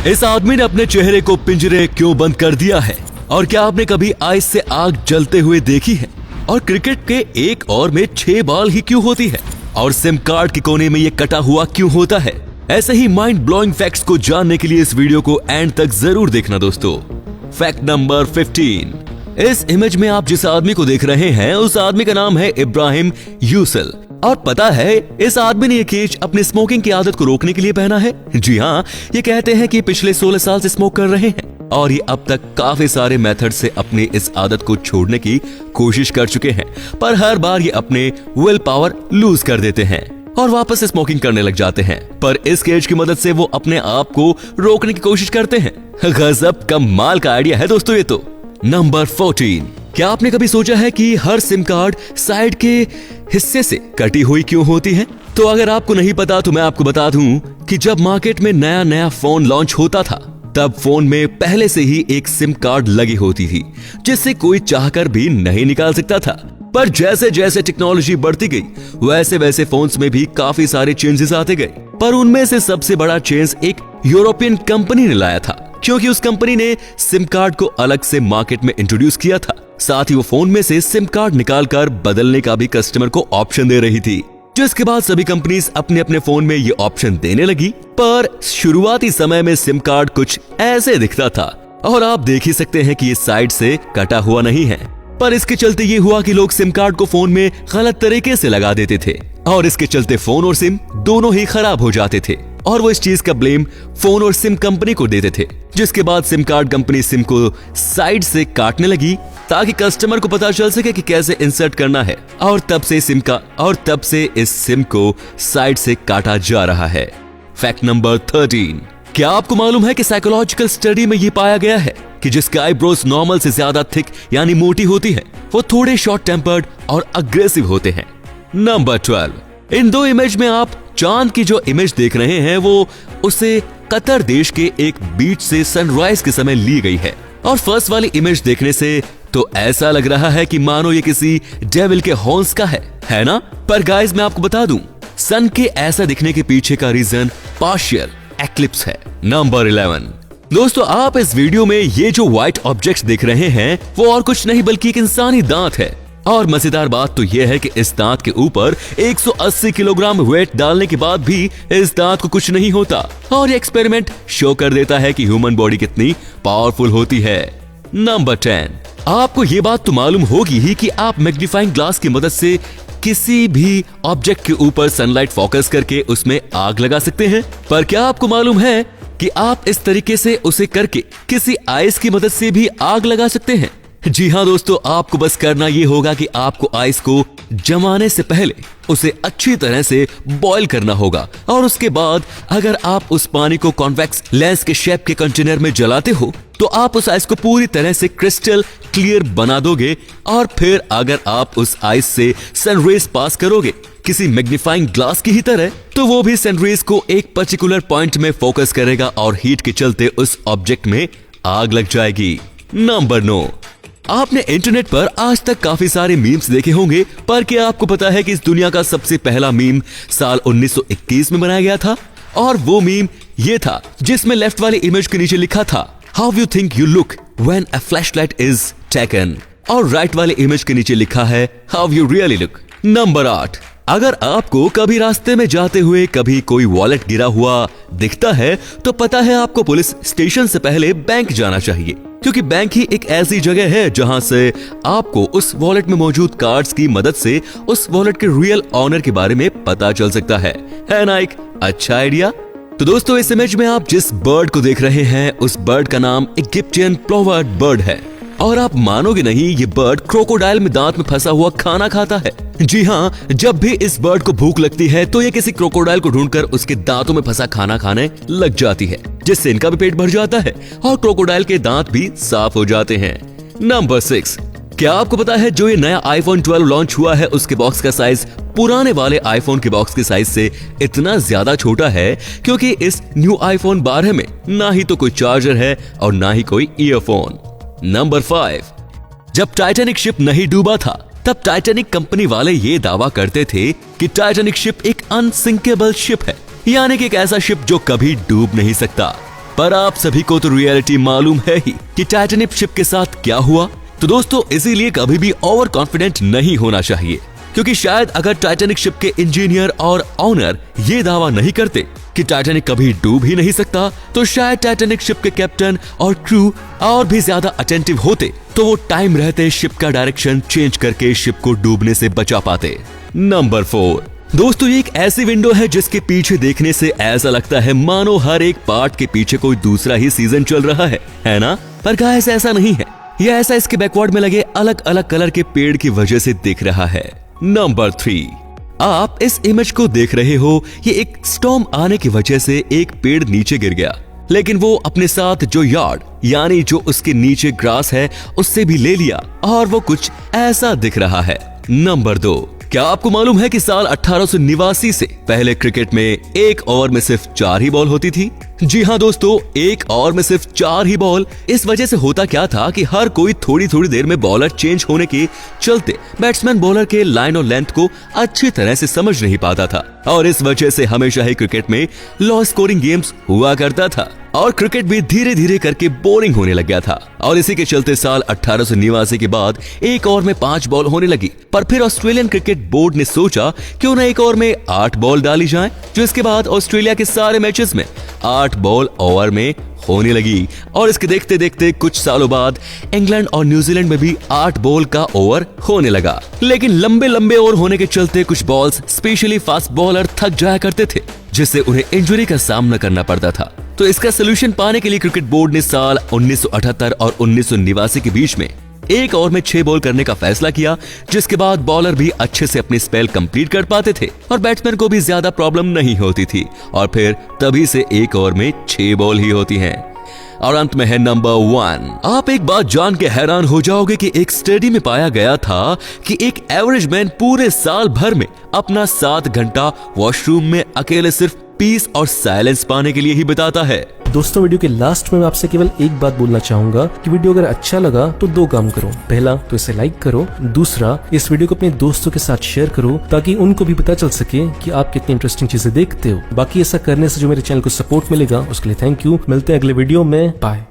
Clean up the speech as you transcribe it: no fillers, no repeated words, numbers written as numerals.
इस आदमी ने अपने चेहरे को पिंजरे क्यों बंद कर दिया है? और क्या आपने कभी आइस से आग जलते हुए देखी है? और क्रिकेट के एक ओवर में 6 बॉल ही क्यों होती है? और सिम कार्ड के कोने में ये कटा हुआ क्यों होता है? ऐसे ही माइंड ब्लोइंग फैक्ट्स को जानने के लिए इस वीडियो को एंड तक जरूर देखना दोस्तों। Fact number 15। इस इमेज में आप जिस आदमी को देख रहे हैं उस आदमी का नाम है इब्राहिम यूसल। और पता है इस आदमी ने ये केज अपनी स्मोकिंग की आदत को रोकने के लिए पहना है। जी हाँ, ये कहते हैं कि पिछले 16 साल से स्मोक कर रहे हैं और ये अब तक काफी सारे मेथड से अपनी इस आदत को छोड़ने की कोशिश कर चुके हैं, पर हर बार ये अपने विल पावर लूज कर देते हैं और वापस स्मोकिंग करने लग जाते हैं। पर इस केज की मदद से वो अपने आप को रोकने की कोशिश करते हैं। गजब कमाल का आइडिया है दोस्तों ये तो। नंबर 14। क्या आपने कभी सोचा है कि हर सिम कार्ड साइड के हिस्से से कटी हुई क्यों होती है? तो अगर आपको नहीं पता तो मैं आपको बता दूं कि जब मार्केट में नया नया फोन लॉन्च होता था तब फोन में पहले से ही एक सिम कार्ड लगी होती थी जिससे कोई चाहकर भी नहीं निकाल सकता था। पर जैसे जैसे टेक्नोलॉजी बढ़ती गई वैसे वैसे फोन्स में भी काफी सारे चेंजेस आते गए। पर उनमें से सबसे बड़ा चेंज एक यूरोपियन कंपनी ने लाया था, क्योंकि उस कंपनी ने सिम कार्ड को अलग से मार्केट में इंट्रोड्यूस किया था। साथ ही वो फोन में से सिम कार्ड निकालकर बदलने का भी कस्टमर को ऑप्शन दे रही थी, जिसके बाद सभी कंपनीज अपने अपने फोन में ये ऑप्शन देने लगी। पर शुरुआती समय में सिम कार्ड कुछ ऐसे दिखता था और आप देख ही सकते हैं कि ये साइड से कटा हुआ नहीं है। पर इसके चलते ये हुआ कि लोग सिम कार्ड को फोन में गलत तरीके से लगा देते थे और इसके चलते फोन और सिम दोनों ही खराब हो जाते थे और वो इस चीज का ब्लेम फोन और सिम कंपनी को देते थे, जिसके बाद सिम कार्ड कंपनी सिम को साइड से काटने लगी ताकि कस्टमर को पता चल सके कि कैसे इंसर्ट करना है। और तब से इस सिम को साइड से काटा जा रहा है। Fact number 13। क्या आपको मालूम है कि साइकोलॉजिकल स्टडी में ये पाया गया है कि जिसके आईब्रोज नॉर्मल से ज्यादा थिक यानी मोटी होती है वो थोड़े शॉर्ट टेम्पर्ड और अग्रेसिव होते हैं। नंबर 12। इन दो इमेज में आप चांद की जो इमेज देख रहे हैं वो उसे कतर देश के एक बीच से सनराइज के समय ली गई है। और फर्स्ट वाली इमेज देखने से तो ऐसा लग रहा है कि मानो ये किसी डेविल के हॉर्न्स का है ना? पर गाइस मैं आपको बता दूं, सन के ऐसा दिखने के पीछे का रीजन पार्शियल एक्लिप्स है। नंबर 11। दोस्तों आप इस वीडियो में ये जो व्हाइट ऑब्जेक्ट्स देख रहे हैं वो और कुछ नहीं बल्कि एक इंसानी दांत है। और मजेदार बात तो यह है कि इस दांत के ऊपर 180 किलोग्राम वेट डालने के बाद भी इस दांत को कुछ नहीं होता। और ये एक्सपेरिमेंट शो कर देता है कि ह्यूमन बॉडी कितनी पावरफुल होती है। नंबर 10। आपको ये बात तो मालूम होगी ही कि आप मैग्नीफाइंग ग्लास की मदद से किसी भी ऑब्जेक्ट के ऊपर सनलाइट फोकस करके उसमें आग लगा सकते हैं। पर क्या आपको मालूम है कि आप इस तरीके से उसे करके किसी आइस की मदद से भी आग लगा सकते हैं? जी हाँ दोस्तों, आपको बस करना ये होगा कि आपको आइस को जमाने से पहले उसे अच्छी तरह से बॉईल करना होगा और उसके बाद अगर आप उस पानी को कॉन्वेक्स लेंस के शेप के कंटेनर में जलाते हो तो आप उस आइस को पूरी तरह से क्रिस्टल क्लियर बना दोगे। और फिर अगर आप उस आइस से सनरेज पास करोगे किसी मैग्नीफाइंग ग्लास की ही तरह तो वो भी सनरेज को एक पर्टिकुलर पॉइंट में फोकस करेगा और हीट के चलते उस ऑब्जेक्ट में आग लग जाएगी। नंबर 9। आपने इंटरनेट पर आज तक काफी सारे मीम्स देखे होंगे, पर क्या आपको पता है कि इस दुनिया का सबसे पहला मीम साल 1921 में बनाया गया था? और वो मीम ये था जिसमें लेफ्ट वाली इमेज के नीचे लिखा था how you think you look when a flashlight is taken, और राइट वाले इमेज के नीचे लिखा है how you really look. Number 8। अगर आपको कभी रास्ते में जाते हुए कभी कोई वॉलेट गिरा हुआ दिखता है तो पता है आपको पुलिस स्टेशन से पहले बैंक जाना चाहिए, क्योंकि बैंक ही एक ऐसी जगह है जहां से आपको उस वॉलेट में मौजूद कार्ड्स की मदद से उस वॉलेट के रियल ऑनर के बारे में पता चल सकता है ना? एक अच्छा आइडिया। तो दोस्तों इस इमेज में आप जिस बर्ड को देख रहे हैं उस बर्ड का नाम इजिप्शियन प्लोवर्ड बर्ड है। और आप मानोगे नहीं, ये बर्ड क्रोकोडाइल में दांत में फंसा हुआ खाना खाता है। जी हाँ, जब भी इस बर्ड को भूख लगती है तो ये किसी क्रोकोडाइल को ढूंढकर उसके दांतों में फंसा खाना खाने लग जाती है, जिससे इनका भी पेट भर जाता है और क्रोकोडाइल के दांत भी साफ हो जाते हैं। नंबर 6। क्या आपको पता है जो ये नया iPhone 12 लॉन्च हुआ है उसके बॉक्स का साइज पुराने वाले आईफोन के बॉक्स के साइज से इतना ज्यादा छोटा है क्योंकि इस न्यू iPhone 12 में ना ही तो कोई चार्जर है और ना ही कोई ईयरफोन। नंबर 5। जब टाइटैनिक शिप नहीं डूबा था तब टाइटैनिक कंपनी वाले ये दावा करते थे कि टाइटैनिक शिप एक अनसिंकेबल शिप है, यानी कि एक ऐसा शिप जो कभी डूब नहीं सकता। पर आप सभी को तो रियलिटी मालूम है ही कि टाइटैनिक शिप के साथ क्या हुआ। तो दोस्तों इसीलिए कभी भी ओवर कॉन्फिडेंट नहीं होना चाहिए, क्योंकि शायद अगर टाइटैनिक शिप के इंजीनियर और ऑनर ये दावा नहीं करते कि टाइटैनिक कभी डूब ही नहीं सकता, तो शायद टाइटैनिक शिप के कैप्टन और क्रू और भी ज्यादा अटेंटिव होते तो वो टाइम रहते शिप का डायरेक्शन चेंज करके शिप को डूबने से बचा पाते। नंबर 4 दोस्तों, ये एक ऐसी विंडो है जिसके पीछे देखने से ऐसा लगता है मानो हर एक पार्ट के पीछे कोई दूसरा ही सीजन चल रहा है ना? पर गाइस ऐसा नहीं है, यह ऐसा इसके बैकवर्ड में लगे अलग अलग कलर के पेड़ की वजह से दिख रहा है। नंबर 3, आप इस इमेज को देख रहे हो, ये एक स्टॉर्म आने की वजह से एक पेड़ नीचे गिर गया, लेकिन वो अपने साथ जो यार्ड यानी जो उसके नीचे ग्रास है उससे भी ले लिया और वो कुछ ऐसा दिख रहा है। नंबर 2, क्या आपको मालूम है कि साल 1889 से पहले क्रिकेट में एक ओवर में सिर्फ 4 ही बॉल होती थी? जी हाँ दोस्तों, एक ओवर में सिर्फ 4 ही बॉल। इस वजह से होता क्या था कि हर कोई थोड़ी थोड़ी देर में बॉलर चेंज होने के चलते बैट्समैन बॉलर के लाइन और लेंथ को अच्छी तरह से समझ नहीं पाता था, और इस वजह से हमेशा ही क्रिकेट में लो स्कोरिंग गेम्स हुआ करता था और क्रिकेट भी धीरे धीरे करके बोरिंग होने लग गया था। और इसी के चलते साल 1889 के बाद एक ओवर में 5 बॉल होने लगी, पर फिर ऑस्ट्रेलियन क्रिकेट बोर्ड ने सोचा क्यों ना एक ओवर में 8 बॉल डाली जाए, जो इसके बाद ऑस्ट्रेलिया के सारे मैचेस में 8 बॉल ओवर में होने लगी। और इसके देखते देखते कुछ सालों बाद इंग्लैंड और न्यूजीलैंड में भी 8 बॉल का ओवर होने लगा। लेकिन लंबे लंबे ओवर होने के चलते कुछ बॉल्स स्पेशली फास्ट बॉलर थक जाया करते थे, जिससे उन्हें इंजरी का सामना करना पड़ता था। तो इसका सोल्यूशन पाने के लिए क्रिकेट बोर्ड ने साल 1978 और 1989 के बीच में एक ओवर में 6 बॉल करने का फैसला किया, जिसके बाद बॉलर भी अच्छे से अपनी स्पेल कंप्लीट कर पाते थे और बैट्समैन को भी ज्यादा प्रॉब्लम नहीं होती थी। और फिर तभी से एक ओवर में 6 बॉल ही होती हैं। और अंत में है नंबर 1। आप एक बात जान के हैरान हो जाओगे कि एक स्टडी में पाया गया था कि एक एवरेज मैन पूरे साल भर में अपना 7 घंटा वॉशरूम में अकेले सिर्फ पीस और साइलेंस पाने के लिए ही बिताता है। दोस्तों वीडियो के लास्ट में मैं आपसे केवल एक बात बोलना चाहूंगा कि वीडियो अगर अच्छा लगा तो 2 काम करो। पहला तो इसे लाइक करो, दूसरा इस वीडियो को अपने दोस्तों के साथ शेयर करो ताकि उनको भी पता चल सके कि आप कितनी इंटरेस्टिंग चीजें देखते हो। बाकी ऐसा करने से जो मेरे चैनल को सपोर्ट मिलेगा उसके लिए थैंक यू। मिलते हैं अगले वीडियो में, बाय।